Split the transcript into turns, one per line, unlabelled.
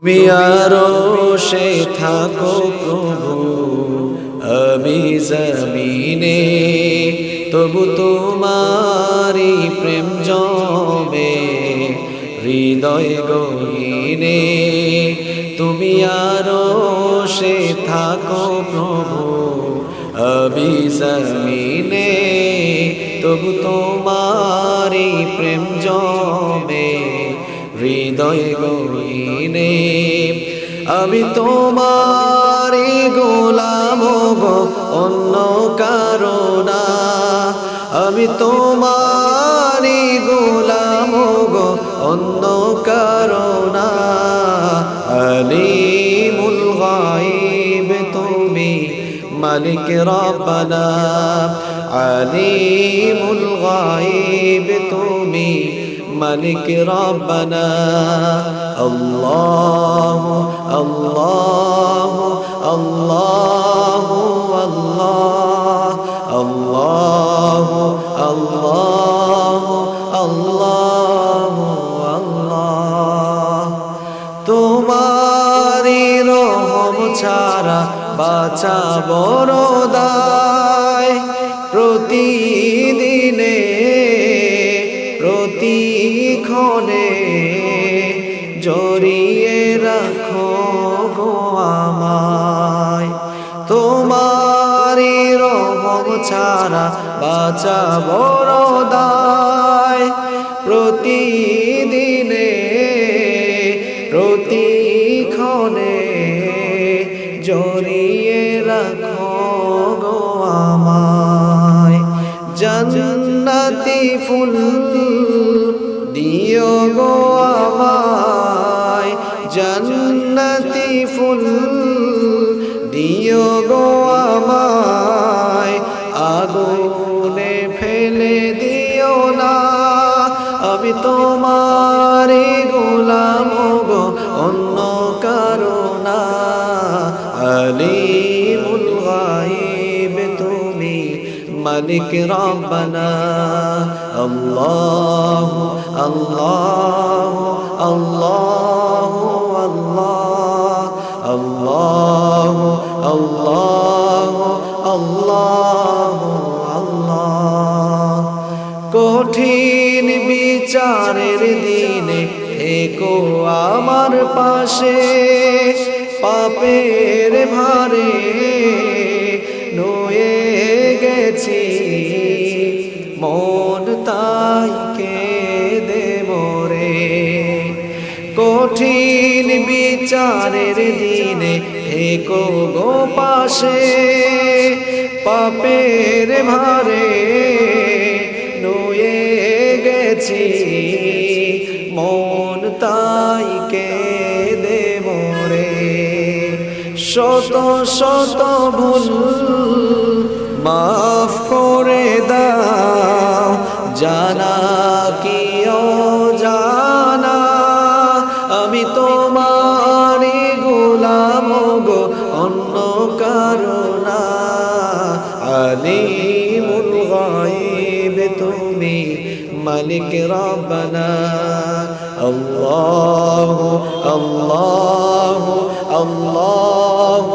তুমি আরশে থাকো প্রভু, আমি জমিনে, তবু তোমারি প্রেম জমে হৃদয় গহীনে। তুমি আরশে থাকো প্রভু, আমি জমিনে, তবু তোমারি প্রেম জমে হৃদয় গহীনে। আমি তোমারি গোলাম গো, অন্য কারো না। আমি তোমারি গোলাম গো, অন্য কারো না। আলিমুল গায়ব তুমি, মালিক রব্বানা। আলিমুল গায়ব তুমি, মালিক রব্বানা। আল্লাহ আল্লাহ আল্লাহ আল্লাহ আল্লাহ আল্লাহ আল্লাহ। তোমারি রহম ছাড়া বাঁচা বড় দায়। প্রতিদিনে প্রতিক্ষণে জড়িয়ে রাখো গো আমায়। তোমারি রহম ছাড়া বাঁচা বড় দায়। প্রতিদিনে প্রতিক্ষণে জড়িয়ে রাখো গো আমায়। জান্নাতি ফুল দিও গো আমায়, জান্নাতি ফুল দিও গো আমায়। আগুনে ফেলে দিও না, আমি তোমারি গোলাম গো, অন্য কারো না। আলিমুল গায়ব তুমি, মালিক রব্বানা। আল্লাহ আল্লাহ আল্লাহ আল্লাহ আল্লাহ আল্লাহ আল্লাহ। কঠিন বিচারের দিনে থেকো আমার পাশে। পাপের ভারে নুয়ে গেছি মন, তাই কেঁদে মরে। কঠিন বিচারের দিনে থেকো গো পাশে। পাপের ভারে নুয়ে গেছি মন, তাই কেঁদে মরে। শত শত ভুল মাফ করে দাও, জানা কি অজানা। আমি তোমারি গোলাম গো, অন্য কারো না। আলিমুল গায়ব তুমি, মালিক রব্বানা। আল্লাহ আল্লাহ আল্লাহ